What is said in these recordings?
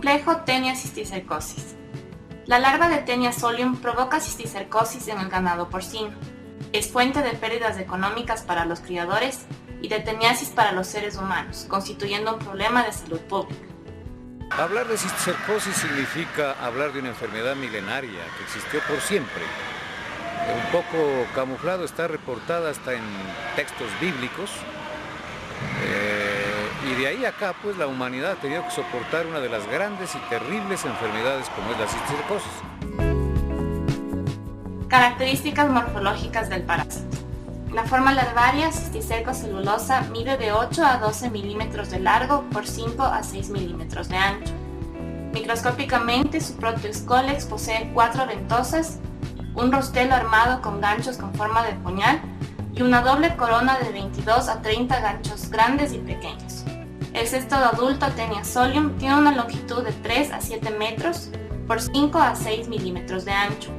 Complejo Taenia cisticercosis. La larva de Taenia solium provoca cisticercosis en el ganado porcino. Es fuente de pérdidas económicas para los criadores y de teniasis para los seres humanos, constituyendo un problema de salud pública. Hablar de cisticercosis significa hablar de una enfermedad milenaria que existió por siempre. Un poco camuflado, está reportada hasta en textos bíblicos. Y de ahí acá, pues, la humanidad ha tenido que soportar una de las grandes y terribles enfermedades como es la cisticercosis. Características morfológicas del parásito. La forma larvaria cisticercocelulosa mide de 8 a 12 milímetros de largo por 5 a 6 milímetros de ancho. Microscópicamente, su protoescólex posee 4 ventosas, un rostelo armado con ganchos con forma de puñal y una doble corona de 22 a 30 ganchos grandes y pequeños. El cestodo adulto Taenia solium tiene una longitud de 3 a 7 metros por 5 a 6 milímetros de ancho.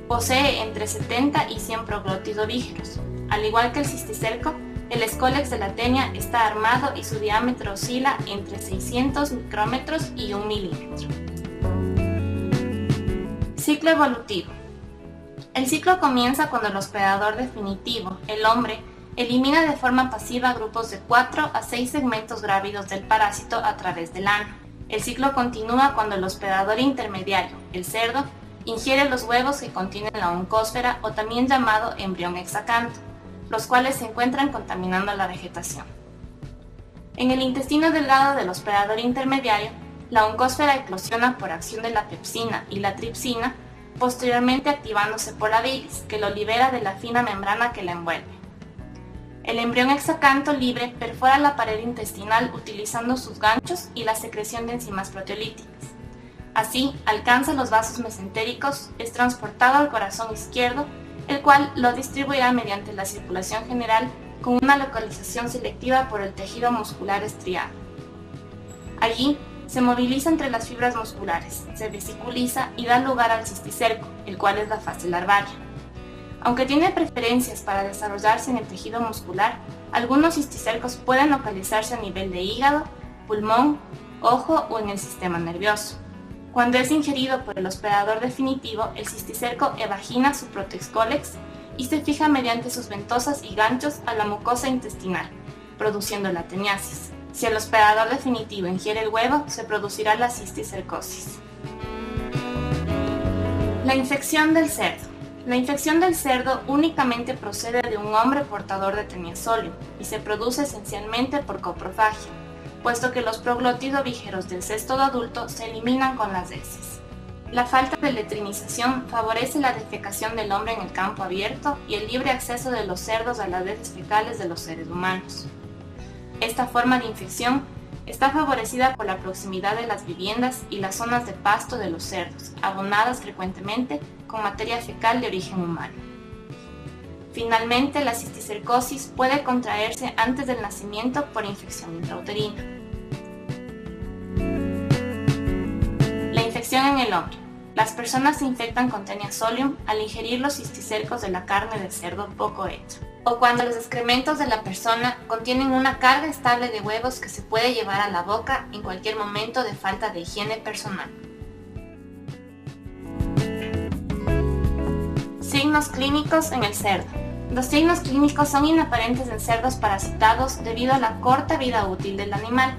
Posee entre 70 y 100 proglótido-vígeros. Al igual que el cisticerco, el escólex de la Taenia está armado y su diámetro oscila entre 600 micrómetros y 1 milímetro. Ciclo evolutivo. El ciclo comienza cuando el hospedador definitivo, el hombre, elimina de forma pasiva grupos de 4 a 6 segmentos grávidos del parásito a través del ano. El ciclo continúa cuando el hospedador intermediario, el cerdo, ingiere los huevos que contienen la oncósfera o también llamado embrión hexacanto, los cuales se encuentran contaminando la vegetación. En el intestino delgado del hospedador intermediario, la oncósfera eclosiona por acción de la pepsina y la tripsina, posteriormente activándose por la bilis, que lo libera de la fina membrana que la envuelve. El embrión hexacanto libre perfora la pared intestinal utilizando sus ganchos y la secreción de enzimas proteolíticas. Así, alcanza los vasos mesentéricos, es transportado al corazón izquierdo, el cual lo distribuirá mediante la circulación general con una localización selectiva por el tejido muscular estriado. Allí, se moviliza entre las fibras musculares, se vesiculiza y da lugar al cisticerco, el cual es la fase larvaria. Aunque tiene preferencias para desarrollarse en el tejido muscular, algunos cisticercos pueden localizarse a nivel de hígado, pulmón, ojo o en el sistema nervioso. Cuando es ingerido por el hospedador definitivo, el cisticerco evagina su protoescólex y se fija mediante sus ventosas y ganchos a la mucosa intestinal, produciendo la teniasis. Si el hospedador definitivo ingiere el huevo, se producirá la cisticercosis. La infección del cerdo. La infección del cerdo únicamente procede de un hombre portador de Taenia solium y se produce esencialmente por coprofagia, puesto que los proglótido-vígeros del cestodo adulto se eliminan con las heces. La falta de letrinización favorece la defecación del hombre en el campo abierto y el libre acceso de los cerdos a las heces fecales de los seres humanos. Esta forma de infección está favorecida por la proximidad de las viviendas y las zonas de pasto de los cerdos, abonadas frecuentemente con materia fecal de origen humano. Finalmente, la cisticercosis puede contraerse antes del nacimiento por infección intrauterina. La infección en el hombre. Las personas se infectan con Taenia solium al ingerir los cisticercos de la carne de cerdo poco hecha, o cuando los excrementos de la persona contienen una carga estable de huevos que se puede llevar a la boca en cualquier momento de falta de higiene personal. Signos clínicos en el cerdo. Los signos clínicos son inaparentes en cerdos parasitados debido a la corta vida útil del animal.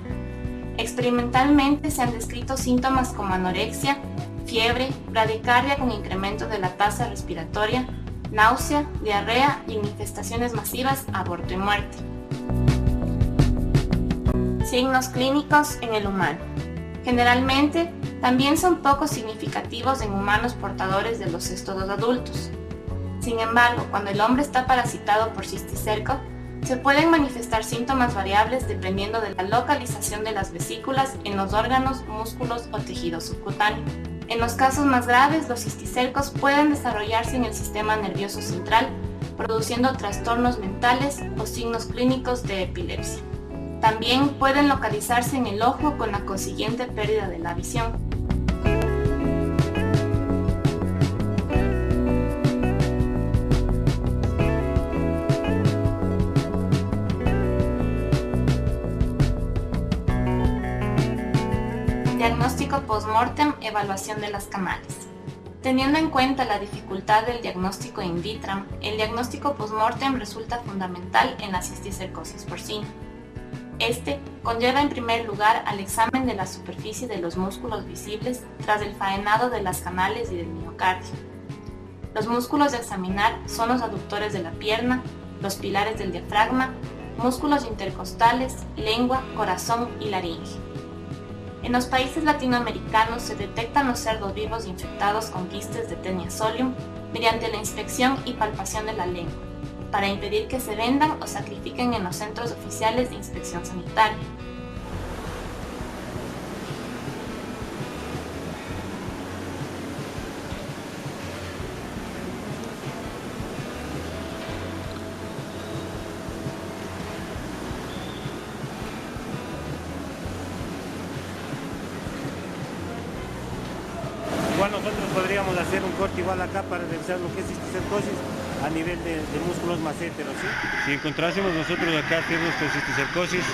Experimentalmente se han descrito síntomas como anorexia, fiebre, bradicardia con incremento de la tasa respiratoria, náusea, diarrea y manifestaciones masivas, aborto y muerte. Signos clínicos en el humano. Generalmente, también son poco significativos en humanos portadores de los cestodos adultos. Sin embargo, cuando el hombre está parasitado por cisticerco, se pueden manifestar síntomas variables dependiendo de la localización de las vesículas en los órganos, músculos o tejido subcutáneo. En los casos más graves, los cisticercos pueden desarrollarse en el sistema nervioso central, produciendo trastornos mentales o signos clínicos de epilepsia. También pueden localizarse en el ojo con la consiguiente pérdida de la visión. Diagnóstico Diagnóstico post-mortem, evaluación de las canales. Teniendo en cuenta la dificultad del diagnóstico in vitro, el diagnóstico post-mortem resulta fundamental en la cisticercosis porcina. Este conlleva en primer lugar al examen de la superficie de los músculos visibles tras el faenado de las canales y del miocardio. Los músculos a examinar son los aductores de la pierna, los pilares del diafragma, músculos intercostales, lengua, corazón y laringe. En los países latinoamericanos se detectan los cerdos vivos infectados con quistes de Taenia solium mediante la inspección y palpación de la lengua, para impedir que se vendan o sacrifiquen en los centros oficiales de inspección sanitaria. Igual nosotros podríamos hacer un corte igual acá para revisar lo que es cisticercosis a nivel de músculos macéteros, ¿sí? Si encontrásemos nosotros acá ciervos con cisticercosis,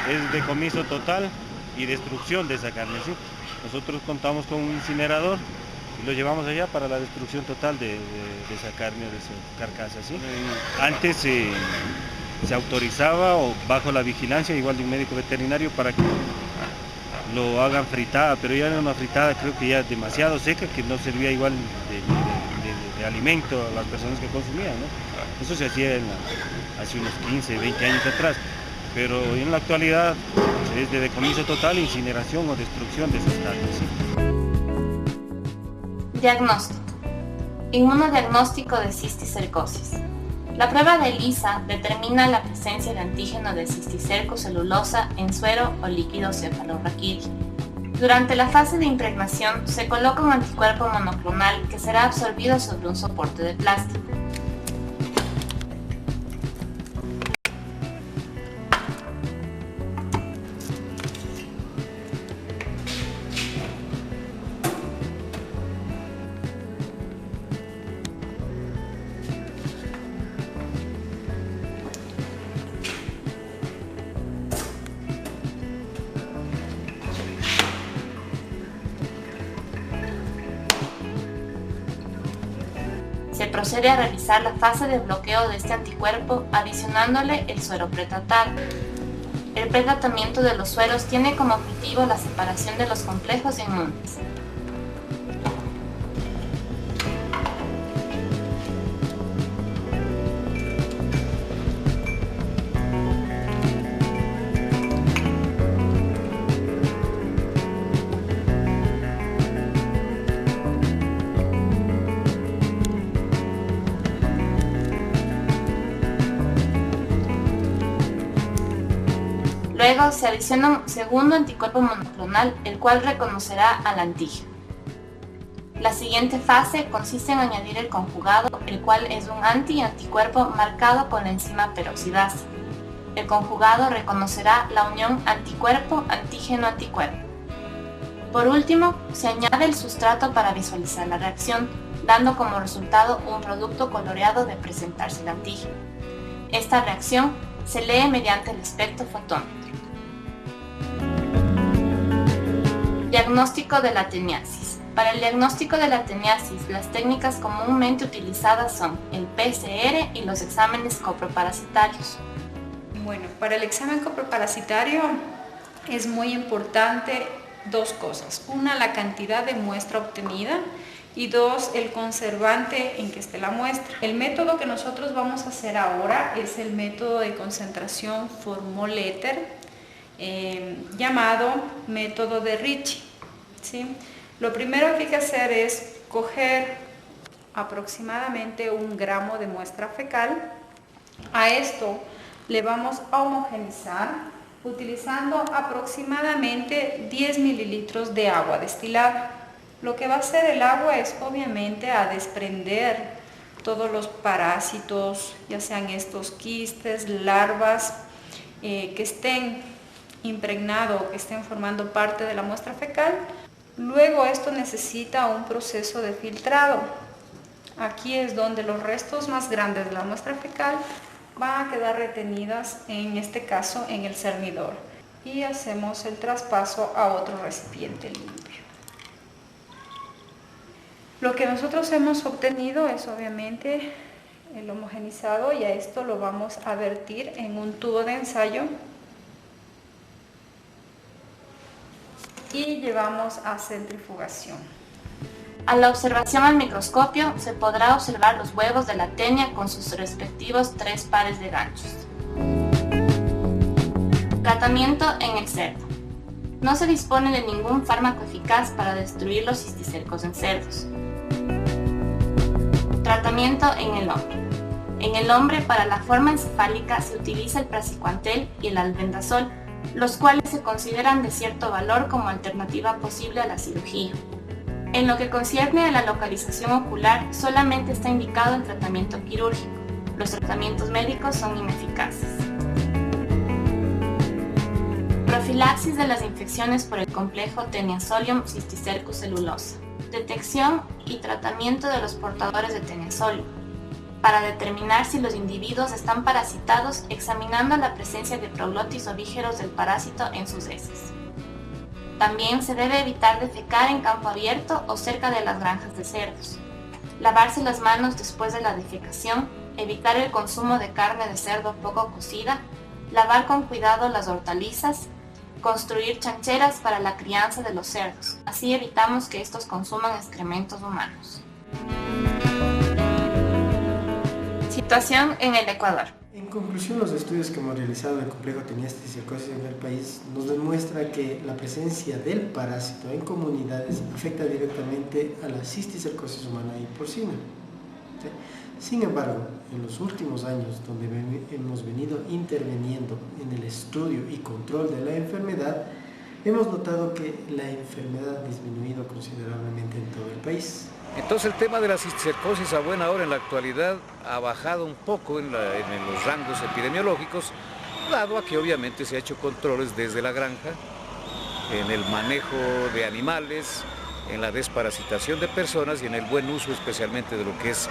es decomiso total y destrucción de esa carne, ¿sí? Nosotros contamos con un incinerador y lo llevamos allá para la destrucción total de esa carne, de esa carcasa, ¿sí? Antes se autorizaba o bajo la vigilancia igual de un médico veterinario para que lo hagan fritada, pero ya era una fritada creo que ya demasiado seca, que no servía igual de alimento a las personas que consumían, ¿no? Eso se hacía hace unos 15, 20 años atrás, pero en la actualidad es de decomiso total, incineración o destrucción de esas carnes, ¿sí? Diagnóstico. Inmunodiagnóstico de cisticercosis. La prueba de ELISA determina la presencia de antígeno de cisticerco celulosa en suero o líquido cefalorraquídeo. Durante la fase de impregnación se coloca un anticuerpo monoclonal que será absorbido sobre un soporte de plástico. Se procede a realizar la fase de bloqueo de este anticuerpo adicionándole el suero pretratar. El pretratamiento de los sueros tiene como objetivo la separación de los complejos inmunes. Luego se adiciona un segundo anticuerpo monoclonal, el cual reconocerá al antígeno. La siguiente fase consiste en añadir el conjugado, el cual es un anticuerpo marcado por la enzima peroxidasa. El conjugado reconocerá la unión anticuerpo-antígeno-anticuerpo. Por último, se añade el sustrato para visualizar la reacción, dando como resultado un producto coloreado de presentarse el antígeno. Esta reacción se lee mediante el espectrofotómetro. Diagnóstico de la teniasis. Para el diagnóstico de la teniasis, las técnicas comúnmente utilizadas son el PCR y los exámenes coproparasitarios. Bueno, para el examen coproparasitario es muy importante dos cosas. Una, la cantidad de muestra obtenida, y dos, el conservante en que esté la muestra. El método que nosotros vamos a hacer ahora es el método de concentración Formol-Éter, llamado método de Ricci, ¿sí? Lo primero que hay que hacer es coger aproximadamente 1 gramo de muestra fecal. A esto le vamos a homogenizar utilizando aproximadamente 10 mililitros de agua destilada. Lo que va a hacer el agua es obviamente a desprender todos los parásitos, ya sean estos quistes, larvas, que estén impregnados o que estén formando parte de la muestra fecal. Luego esto necesita un proceso de filtrado. Aquí es donde los restos más grandes de la muestra fecal van a quedar retenidas, en este caso en el cernidor, y hacemos el traspaso a otro recipiente limpio. Lo que nosotros hemos obtenido es obviamente el homogenizado, y a esto lo vamos a vertir en un tubo de ensayo y llevamos a centrifugación. A la observación al microscopio se podrá observar los huevos de la tenia con sus respectivos 3 pares de ganchos. Tratamiento en el cerdo. No se dispone de ningún fármaco eficaz para destruir los cisticercos en cerdos. Tratamiento en el hombre. En el hombre, para la forma encefálica se utiliza el praziquantel y el albendazol, los cuales se consideran de cierto valor como alternativa posible a la cirugía. En lo que concierne a la localización ocular, solamente está indicado el tratamiento quirúrgico. Los tratamientos médicos son ineficaces. Profilaxis de las infecciones por el complejo Teniasolium cysticercus celulosa. Detección y tratamiento de los portadores de Teniasolium. Para determinar si los individuos están parasitados, examinando la presencia de proglotis o vígeros del parásito en sus heces. También se debe evitar defecar en campo abierto o cerca de las granjas de cerdos. Lavarse las manos después de la defecación, evitar el consumo de carne de cerdo poco cocida, lavar con cuidado las hortalizas, construir chancheras para la crianza de los cerdos. Así evitamos que estos consuman excrementos humanos. Situación en el Ecuador. En conclusión, los estudios que hemos realizado del complejo Tenias-Cisticercosis en el país nos demuestra que la presencia del parásito en comunidades afecta directamente a la cisticercosis humana y porcina. ¿Sí? Sin embargo, en los últimos años, donde hemos venido interviniendo en el estudio y control de la enfermedad, hemos notado que la enfermedad ha disminuido considerablemente en todo el país. Entonces el tema de la cisticercosis a buena hora en la actualidad ha bajado un poco en los rangos epidemiológicos, dado a que obviamente se ha hecho controles desde la granja, en el manejo de animales, en la desparasitación de personas y en el buen uso especialmente de lo que es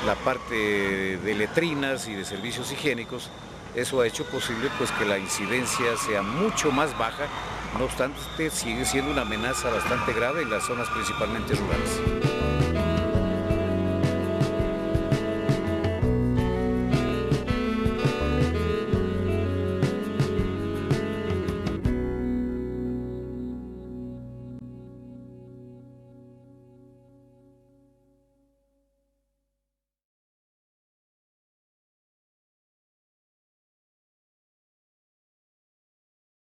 la parte de letrinas y de servicios higiénicos. Eso ha hecho posible pues que la incidencia sea mucho más baja, no obstante sigue siendo una amenaza bastante grave en las zonas principalmente rurales.